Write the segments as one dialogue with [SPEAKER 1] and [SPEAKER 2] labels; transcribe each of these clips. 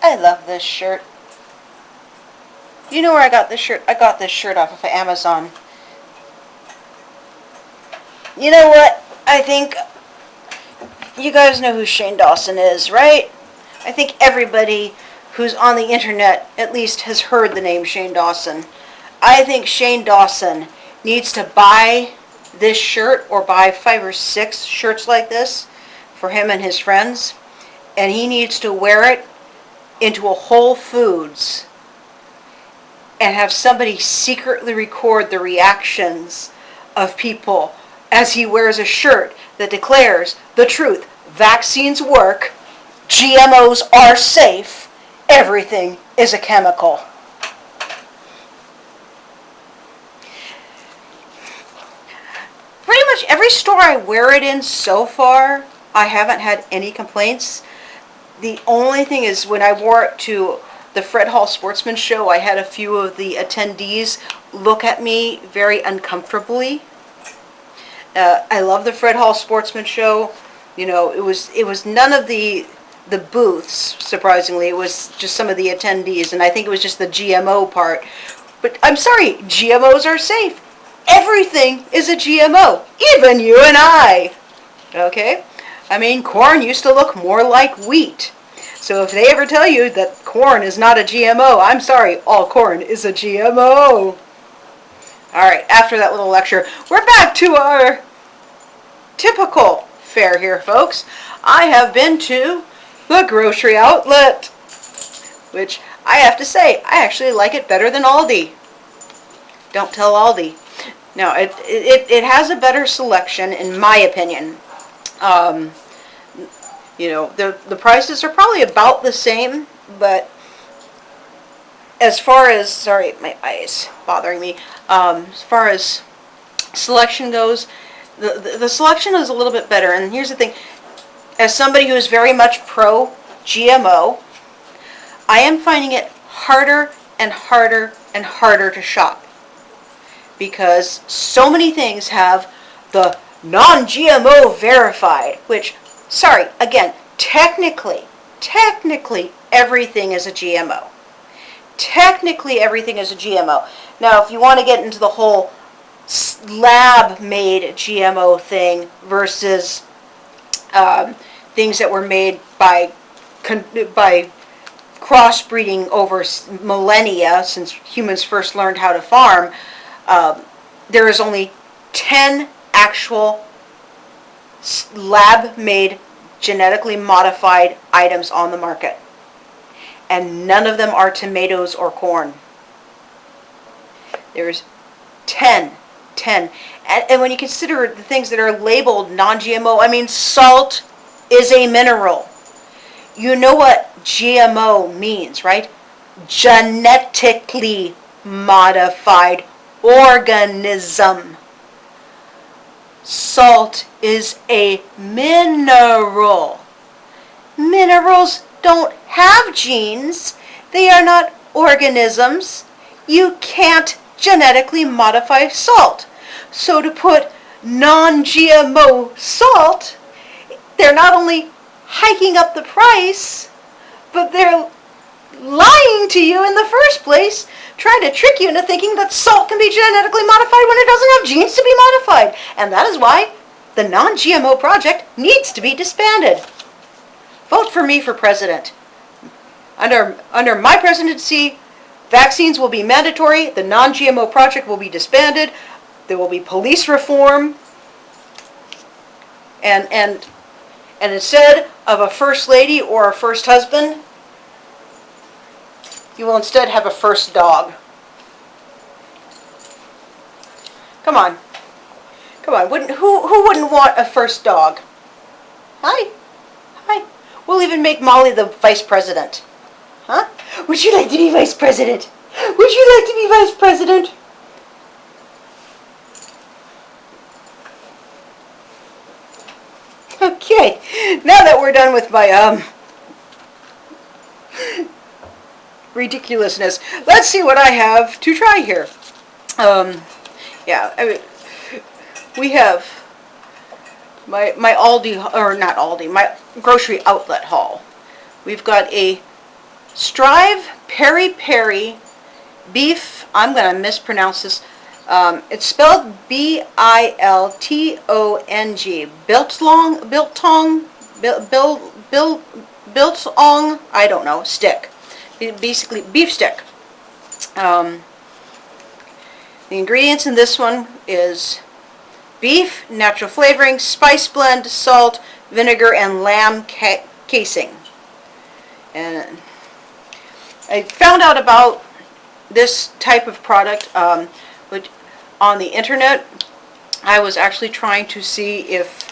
[SPEAKER 1] I love this shirt. You know where I got this shirt? I got this shirt off of Amazon. You know what? I think you guys know who Shane Dawson is, right? I think everybody who's on the internet at least has heard the name Shane Dawson. I think Shane Dawson needs to buy this shirt or buy 5 or 6 shirts like this for him and his friends, and he needs to wear it into a Whole Foods and have somebody secretly record the reactions of people as he wears a shirt that declares the truth. Vaccines work, GMOs are safe, everything is a chemical. Pretty much every store I wear it in so far, I haven't had any complaints. The only thing is when I wore it to the Fred Hall Sportsman Show, I had a few of the attendees look at me very uncomfortably. I love the Fred Hall Sportsman Show. You know, it was none of the booths, surprisingly. It was just some of the attendees, and I think it was just the GMO part. But I'm sorry, GMOs are safe. Everything is a GMO, even you and I. Okay? I mean, corn used to look more like wheat. So if they ever tell you that corn is not a GMO, I'm sorry, all corn is a GMO. Alright, after that little lecture, we're back to our typical fare here, folks. I have been to the grocery outlet, which I have to say, I actually like it better than Aldi. Don't tell Aldi. No, it has a better selection, in my opinion. You know, the prices are probably about the same, but as far as, sorry, my eyes bothering me, as far as selection goes, the selection is a little bit better. And here's the thing, as somebody who is very much pro GMO, I am finding it harder and harder and harder to shop, because so many things have the non-GMO verified, which, sorry, again, technically everything is a GMO. Technically everything is a GMO. Now, if you want to get into the whole lab-made GMO thing versus things that were made by crossbreeding over millennia, since humans first learned how to farm, there is only 10 actual lab-made, genetically modified items on the market. And none of them are tomatoes or corn. There's 10. And when you consider the things that are labeled non-GMO, I mean, salt is a mineral. You know what GMO means, right? Genetically modified organism. Salt is a mineral. Minerals don't have genes. They are not organisms. You can't genetically modify salt. So to put non-GMO salt, they're not only hiking up the price, but they're lying to you in the first place, trying to trick you into thinking that salt can be genetically modified when it doesn't have genes to be modified. And that is why the non-GMO project needs to be disbanded. Vote for me for president. Under my presidency, vaccines will be mandatory, the non-GMO project will be disbanded, there will be police reform, and instead of a first lady or a first husband, you will instead have a first dog. Come on. Who wouldn't want a first dog? Hi. We'll even make Molly the vice president. Huh? Would you like to be vice president? Would you like to be vice president? Okay. Now that we're done with my ridiculousness, let's see what I have to try here. Yeah, I mean, we have my Aldi, or not Aldi, my grocery outlet haul. We've got a Strive Peri Peri Beef. I'm going to mispronounce this. It's spelled Biltong. Biltong. I don't know. Stick. Basically, beef stick. The ingredients in this one is beef, natural flavoring, spice blend, salt, vinegar, and lamb casing. And I found out about this type of product which on the internet. I was actually trying to see if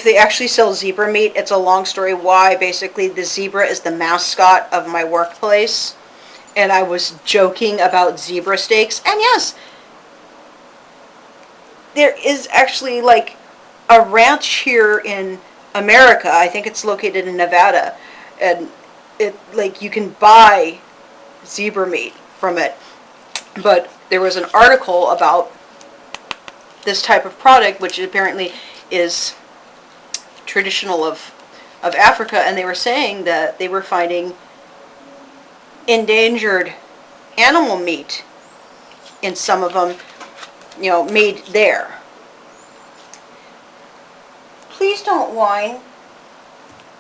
[SPEAKER 1] they actually sell zebra meat. It's a long story why. Basically, the zebra is the mascot of my workplace, and I was joking about zebra steaks. And yes, there is actually like a ranch here in America. I think it's located in Nevada, and it like you can buy zebra meat from it. But there was an article about this type of product, which apparently is traditional of Africa, and they were saying that they were finding endangered animal meat in some of them, made there. Please don't whine.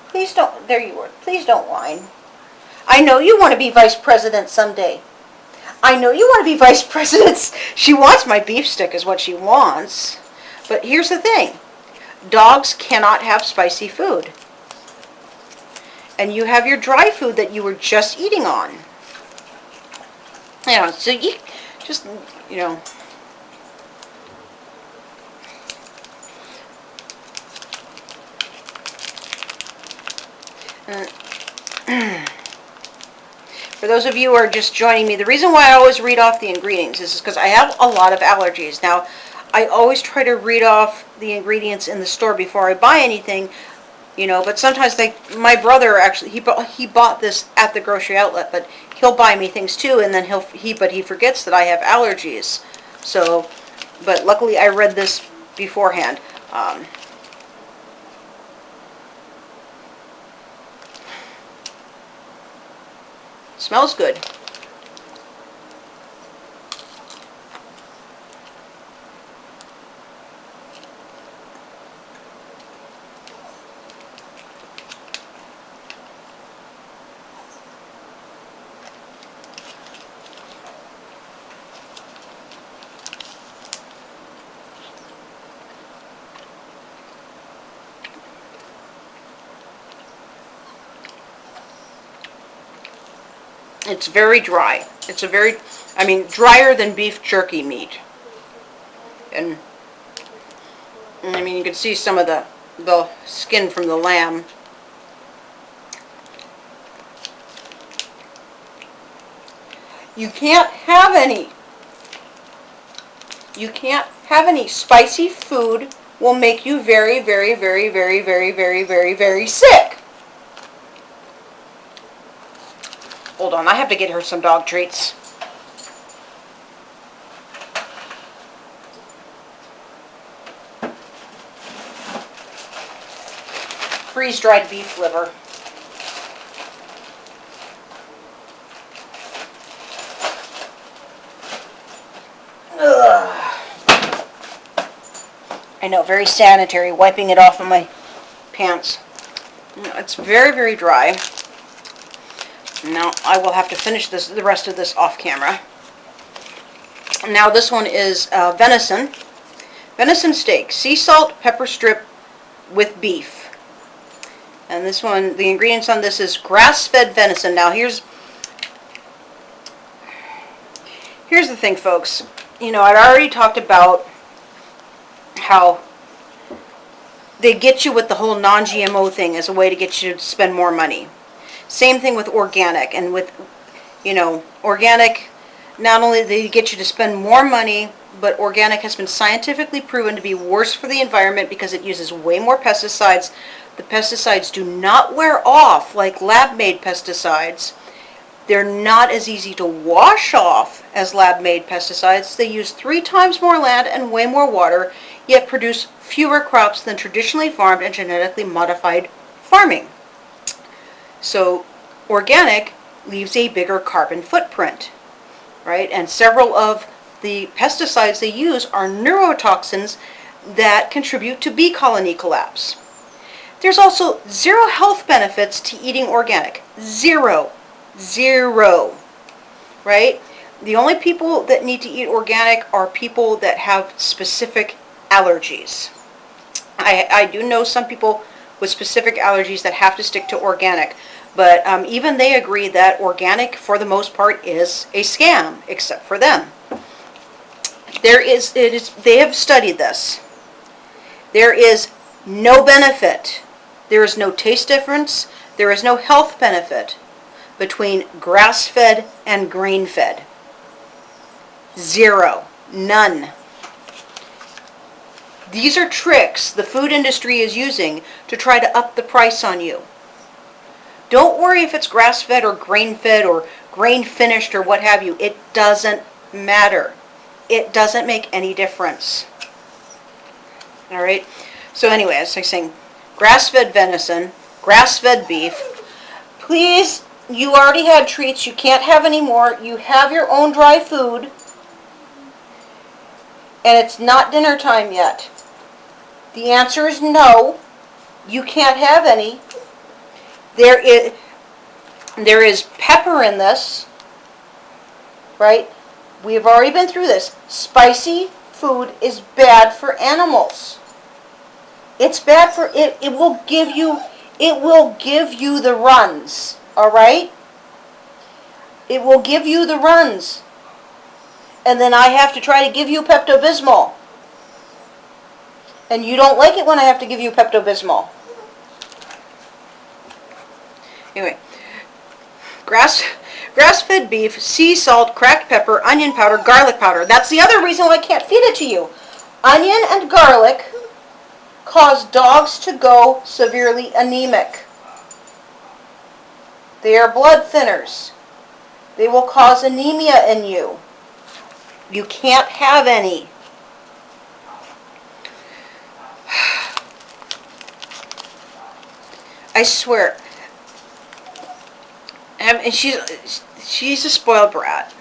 [SPEAKER 1] Please don't, there you were. Please don't whine. I know you want to be vice president someday. I know you want to be vice president. She wants my beef stick is what she wants. But here's the thing. Dogs cannot have spicy food. And you have your dry food that you were just eating on. So you just, for those of you who are just joining me, the reason why I always read off the ingredients is because I have a lot of allergies. Now, I always try to read off the ingredients in the store before I buy anything, but sometimes my brother actually, he bought this at the grocery outlet, but he'll buy me things too, and then he forgets that I have allergies. So, but luckily I read this beforehand. Smells good. It's very dry. It's drier than beef jerky meat. And you can see some of the skin from the lamb. You can't have any spicy food. Will make you very, very, very, very, very, very, very, very sick. Hold on, I have to get her some dog treats. Freeze-dried beef liver. Ugh. I know, very sanitary, wiping it off of my pants. It's very, very dry. Now, I will have to finish the rest of this off camera. Now, this one is venison. Venison steak, sea salt, pepper strip with beef. And this one, the ingredients on this is grass-fed venison. Now, here's the thing, folks. I'd already talked about how they get you with the whole non-GMO thing as a way to get you to spend more money. Same thing with organic, and with, organic, not only do they get you to spend more money, but organic has been scientifically proven to be worse for the environment because it uses way more pesticides. The pesticides do not wear off like lab-made pesticides. They're not as easy to wash off as lab-made pesticides. They use 3 times more land and way more water, yet produce fewer crops than traditionally farmed and genetically modified farming. So organic leaves a bigger carbon footprint, right? And several of the pesticides they use are neurotoxins that contribute to bee colony collapse. There's also zero health benefits to eating organic. Zero. Zero. Right? The only people that need to eat organic are people that have specific allergies. I do know some people with specific allergies that have to stick to organic, but even they agree that organic, for the most part, is a scam, except for them. They have studied this. There is no benefit. There is no taste difference. There is no health benefit between grass-fed and grain-fed. Zero. None. These are tricks the food industry is using to try to up the price on you. Don't worry if it's grass-fed or grain-fed or grain-finished or what have you. It doesn't matter. It doesn't make any difference. All right? So anyway, as I was saying, grass-fed venison, grass-fed beef. Please, you already had treats. You can't have any more. You have your own dry food. And it's not dinner time yet. The answer is no. You can't have any. There is pepper in this, right? We've already been through this. Spicy food is bad for animals. It's bad for it. It will give you the runs, all right? It will give you the runs. And then I have to try to give you Pepto-Bismol. And you don't like it when I have to give you Pepto-Bismol. Anyway, grass-fed beef, sea salt, cracked pepper, onion powder, garlic powder. That's the other reason why I can't feed it to you. Onion and garlic cause dogs to go severely anemic. They are blood thinners. They will cause anemia in you. You can't have any. I swear. And she's a spoiled brat.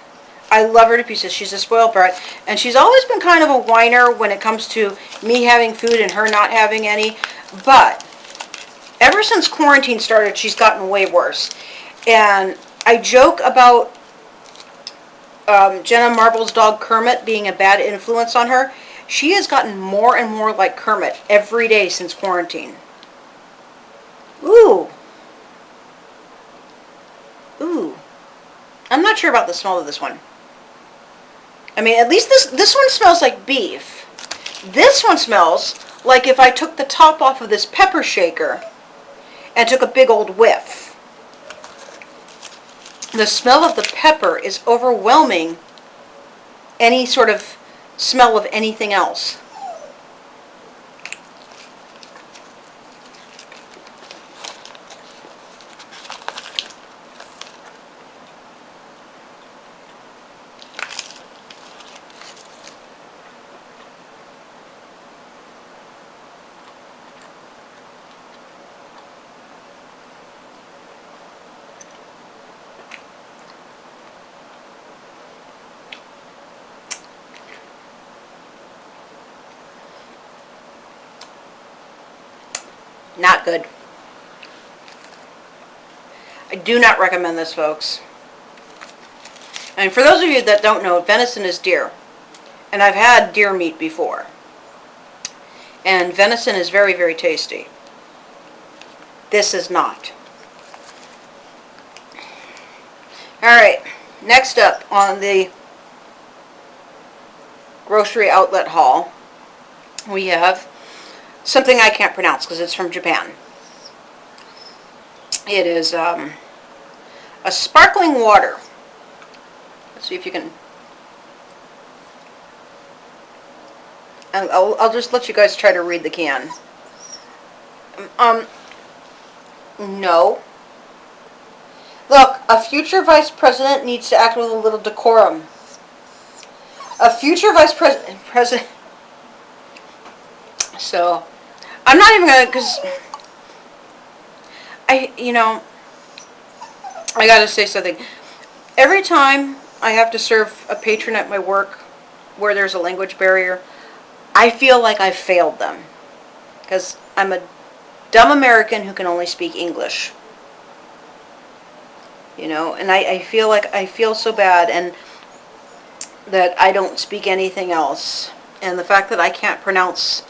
[SPEAKER 1] I love her to pieces. She's a spoiled brat. And she's always been kind of a whiner when it comes to me having food and her not having any. But ever since quarantine started, she's gotten way worse. And I joke about Jenna Marbles' dog Kermit being a bad influence on her. She has gotten more and more like Kermit every day since quarantine. Ooh. Ooh. I'm not sure about the smell of this one. I mean, at least this one smells like beef. This one smells like if I took the top off of this pepper shaker and took a big old whiff. The smell of the pepper is overwhelming any sort of smell of anything else. Not good. I do not recommend this, folks. And for those of you that don't know, venison is deer. And I've had deer meat before. And venison is very, very tasty. This is not. Alright, next up on the grocery outlet haul, we have something I can't pronounce because it's from Japan. It is a sparkling water. Let's see if you can... And I'll just let you guys try to read the can. No. Look, a future vice president needs to act with a little decorum. A future vice president... So, I'm not even gonna, because I gotta say something. Every time I have to serve a patron at my work where there's a language barrier, I feel like I've failed them. Because I'm a dumb American who can only speak English. You know, and I feel like I feel so bad and that I don't speak anything else. And the fact that I can't pronounce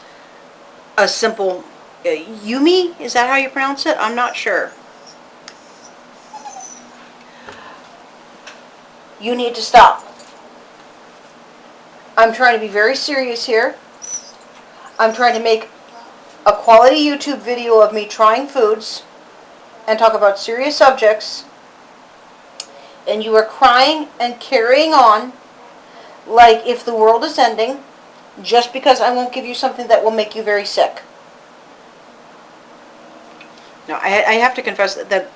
[SPEAKER 1] a simple Yumi, is that how you pronounce it? I'm not sure. You need to stop. I'm trying to be very serious here. I'm trying to make a quality YouTube video of me trying foods and talk about serious subjects, and you are crying and carrying on like if the world is ending just because I won't give you something that will make you very sick. No, I have to confess that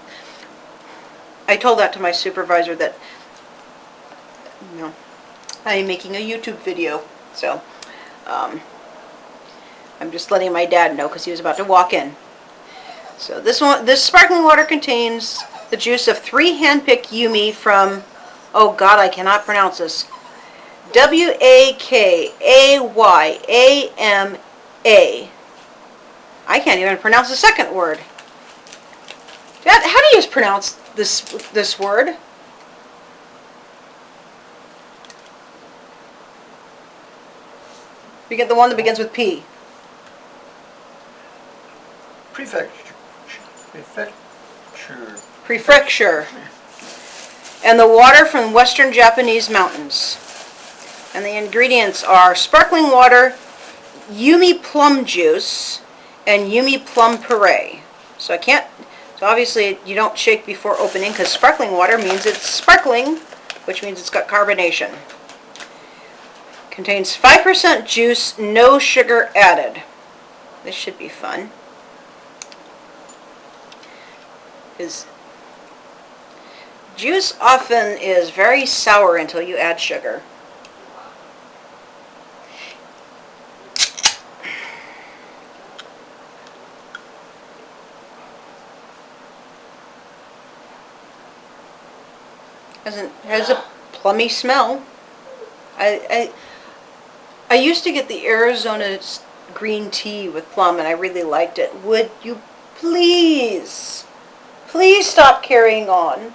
[SPEAKER 1] I told that to my supervisor that, you know, I am making a YouTube video, so I'm just letting my dad know because he was about to walk in. So this sparkling water contains the juice of 3 hand-picked Yumi from, oh God, I cannot pronounce this. Wakayama. I can't even pronounce the second word. Dad, how do you pronounce this word? You get the one that begins with P. Prefecture. And the water from western Japanese mountains. And the ingredients are sparkling water, Yumi plum juice, and Yumi plum puree. So obviously you don't shake before opening because sparkling water means it's sparkling, which means it's got carbonation. Contains 5% juice, no sugar added. This should be fun. Juice often is very sour until you add sugar. Has a plummy smell. I used to get the Arizona green tea with plum and I really liked it. Would you please stop carrying on?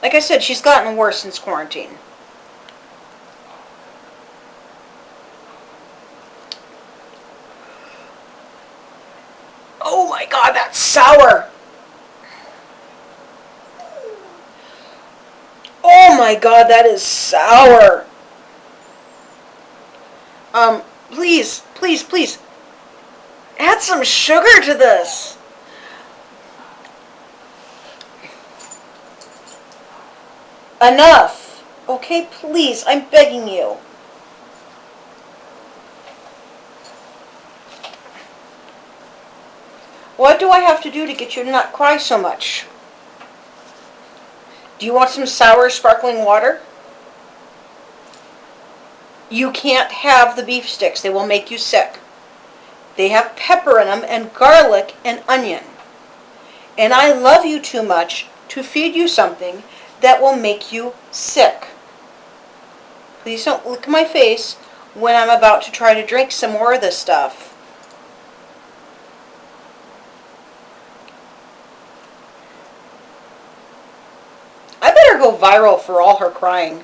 [SPEAKER 1] Like I said, she's gotten worse since quarantine. Oh my God, that's sour! Oh my God, that is sour! Please, add some sugar to this. Enough. Okay, please, I'm begging you. What do I have to do to get you to not cry so much? Do you want some sour sparkling water? You can't have the beef sticks. They will make you sick. They have pepper in them and garlic and onion. And I love you too much to feed you something that will make you sick. Please don't look at my face when I'm about to try to drink some more of this stuff. I better go viral for all her crying.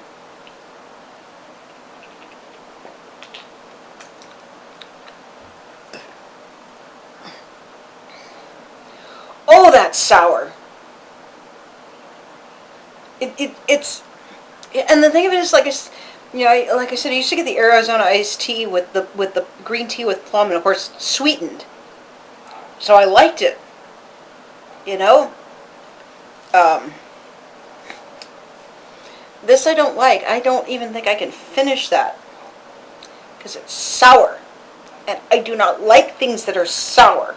[SPEAKER 1] Oh, that's sour. It's, and the thing of it is, like I said, I used to get the Arizona iced tea with the green tea with plum, and of course sweetened. So I liked it. You know. This I don't like. I don't even think I can finish that because it's sour, and I do not like things that are sour.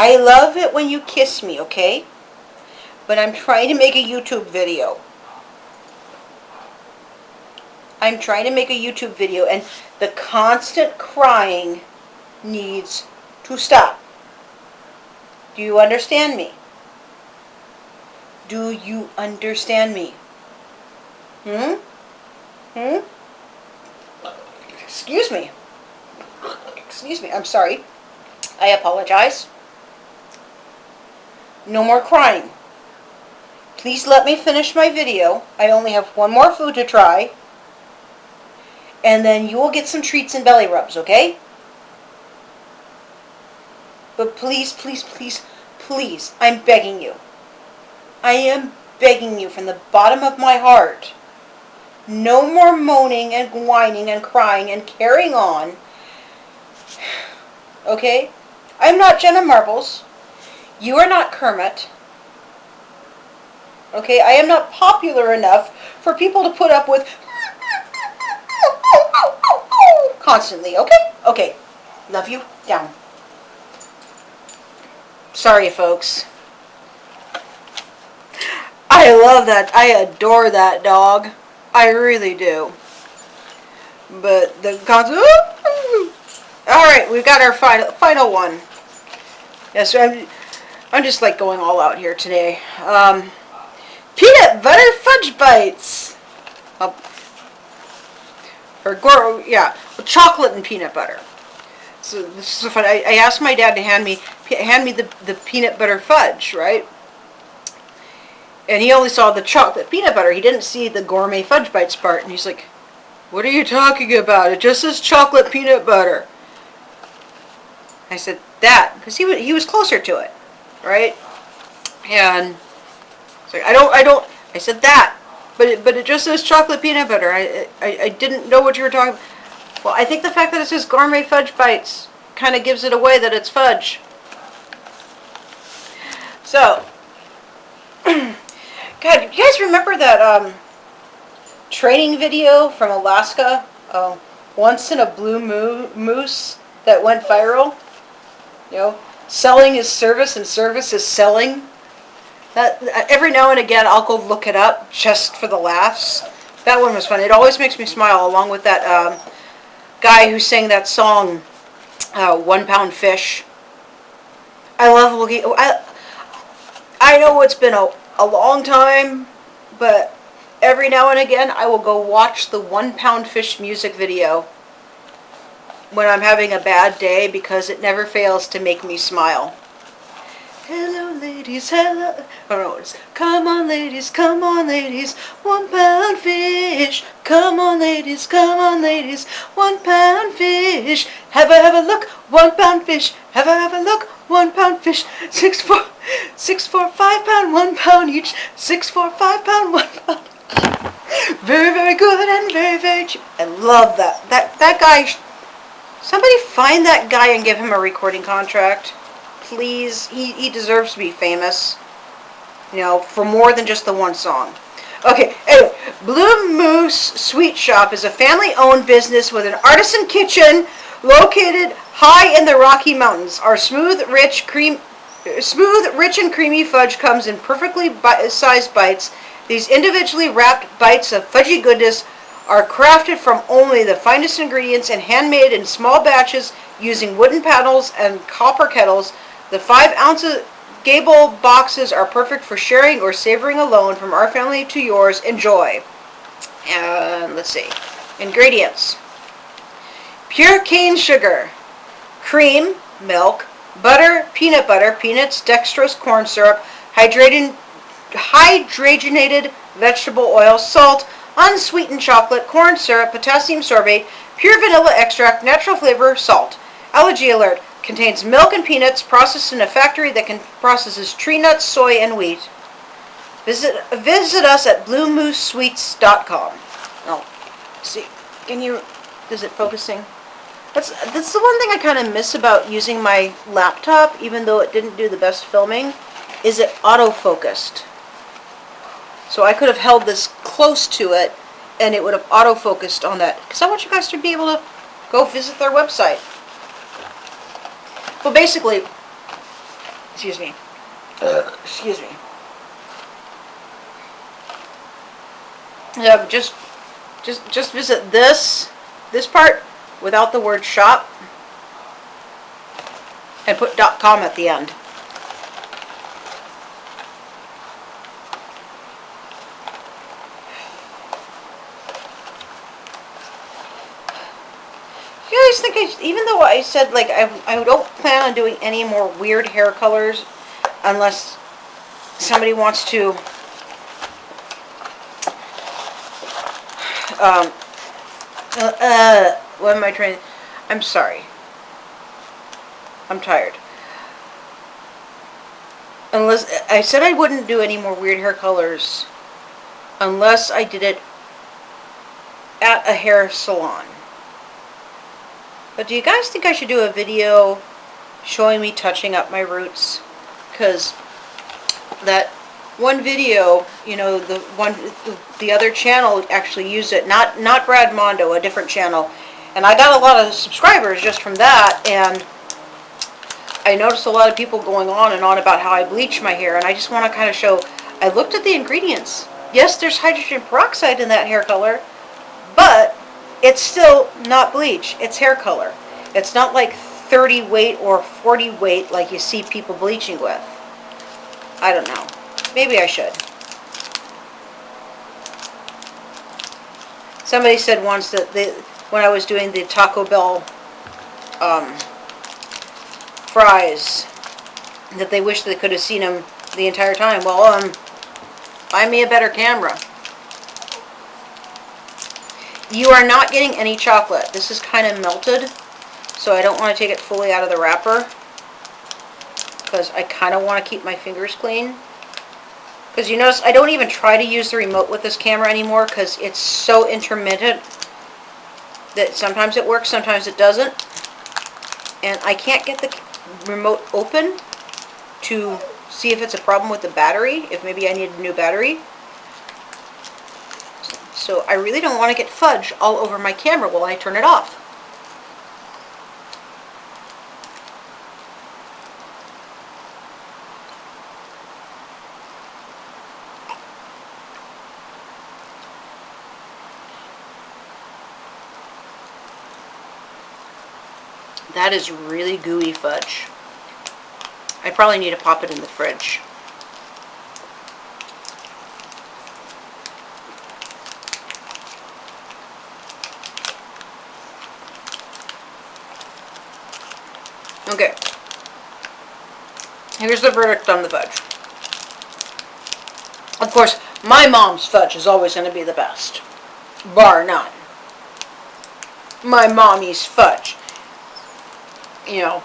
[SPEAKER 1] I love it when you kiss me, okay? But I'm trying to make a YouTube video. I'm trying to make a YouTube video, and the constant crying needs to stop. Do you understand me? Do you understand me? Hmm? Hmm? Excuse me. Excuse me. I'm sorry. I apologize. No more crying. Please let me finish my video. I only have one more food to try. And then you will get some treats and belly rubs, okay? But please, please, please, please, I'm begging you. I am begging you from the bottom of my heart. No more moaning and whining and crying and carrying on. Okay? I'm not Jenna Marbles. You are not Kermit. Okay? I am not popular enough for people to put up with constantly, okay? Okay. Love you. Down. Sorry, folks. I love that. I adore that dog. I really do. But the constant... Alright, we've got our final one. Yes, I'm just like going all out here today. Peanut butter fudge bites. Chocolate and peanut butter. So this is so fun. I asked my dad to hand me the peanut butter fudge, right? And he only saw the chocolate peanut butter. He didn't see the gourmet fudge bites part. And he's like, "What are you talking about? It just says chocolate peanut butter." I said, "That," because he was closer to it, right? And it's like, I said that, but it just says chocolate peanut butter. I didn't know what you were talking about. Well, I think the fact that it says gourmet fudge bites kind of gives it away that it's fudge. So, God, you guys remember that training video from Alaska? Once in a blue moose that went viral? You know, selling is service and service is selling. That every now and again I'll go look it up just for the laughs. That one was fun. It always makes me smile, along with that guy who sang that song, 1 Pound Fish. I love looking. I know it's been a long time, but every now and again I will go watch the 1 Pound Fish music video when I'm having a bad day, because it never fails to make me smile. Hello ladies, hello. Oh, no, come on ladies, 1 pound fish. Come on ladies, 1 pound fish. Have a look, 1 pound fish. Have a look, 1 pound fish. 6 4 5 pound, 1 pound each. 6 4 5 pound, 1 pound. Very, very good and very, very cheap. I love that. That guy. Somebody find that guy and give him a recording contract. Please. He deserves to be famous. You know, for more than just the one song. Okay, anyway. Blue Moose Sweet Shop is a family-owned business with an artisan kitchen located high in the Rocky Mountains. Our smooth, rich, and creamy fudge comes in perfectly sized bites. These individually wrapped bites of fudgy goodness are crafted from only the finest ingredients and handmade in small batches using wooden paddles and copper kettles. The 5-ounce gable boxes are perfect for sharing or savoring alone. From our family to yours, enjoy. And let's see. Ingredients. Pure cane sugar, cream, milk, butter, peanuts, dextrose, corn syrup, hydrogenated vegetable oil, salt, unsweetened chocolate, corn syrup, potassium sorbate, pure vanilla extract, natural flavor, salt. Allergy alert. Contains milk and peanuts processed in a factory that processes tree nuts, soy, and wheat. Visit us at bluemoosesweets.com. Oh, see, is it focusing? That's the one thing I kind of miss about using my laptop, even though it didn't do the best filming, is it auto-focused. So I could have held this close to it, and it would have auto-focused on that. Because I want you guys to be able to go visit their website. Well, basically, excuse me. Just visit this part without the word shop, and put .com at the end. Do you guys think even though I said like I don't plan on doing any more weird hair colors unless somebody wants to um, what am I trying to, I'm sorry. I'm tired. Unless, I said I wouldn't do any more weird hair colors unless I did it at a hair salon. But do you guys think I should do a video showing me touching up my roots? Because that one video, you know, the other channel actually used it, not Brad Mondo, a different channel, and I got a lot of subscribers just from that, and I noticed a lot of people going on and on about how I bleach my hair, and I just want to kind of show, I looked at the ingredients. Yes, there's hydrogen peroxide in that hair color, but it's still not bleach, it's hair color. It's not like 30 weight or 40 weight like you see people bleaching with. I don't know. Maybe I should. Somebody said once that when I was doing the Taco Bell fries, that they wish they could have seen them the entire time. Well, buy me a better camera. You are not getting any chocolate. This is kind of melted, so I don't want to take it fully out of the wrapper because I kind of want to keep my fingers clean. Because you notice I don't even try to use the remote with this camera anymore because it's so intermittent that sometimes it works, sometimes it doesn't. And I can't get the remote open to see if it's a problem with the battery, if maybe I need a new battery. So I really don't want to get fudge all over my camera while I turn it off. That is really gooey fudge. I probably need to pop it in the fridge. Okay. Here's the verdict on the fudge. Of course, my mom's fudge is always going to be the best. Bar none. My mommy's fudge. You know,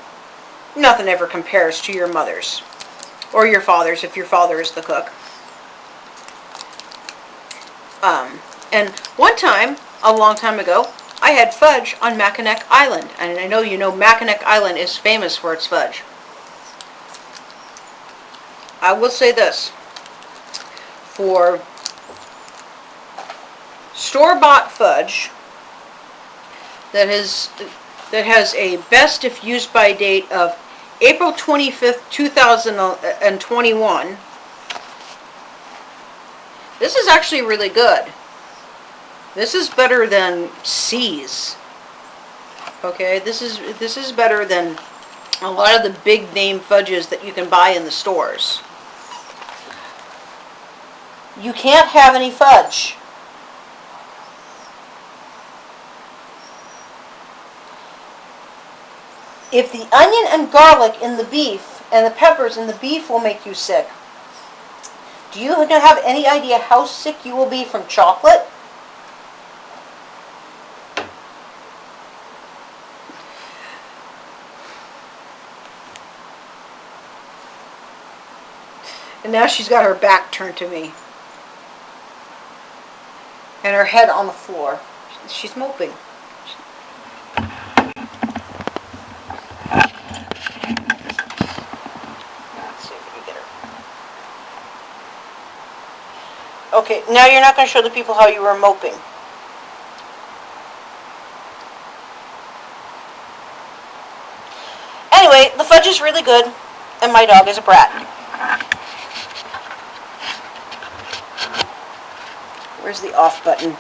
[SPEAKER 1] nothing ever compares to your mother's. Or your father's, if your father is the cook. And one time, a long time ago, I had fudge on Mackinac Island. And I know you know Mackinac Island is famous for its fudge. I will say this. For store-bought fudge that has a best if used by date of April 25th, 2021. This is actually really good. This is better than C's. Okay, this is better than a lot of the big name fudges that you can buy in the stores. You can't have any fudge. If the onion and garlic in the beef and the peppers in the beef will make you sick, do you have any idea how sick you will be from chocolate? And now she's got her back turned to me. And her head on the floor. She's moping. Okay, now you're not going to show the people how you were moping. Anyway, the fudge is really good, and my dog is a brat. Where's the off button?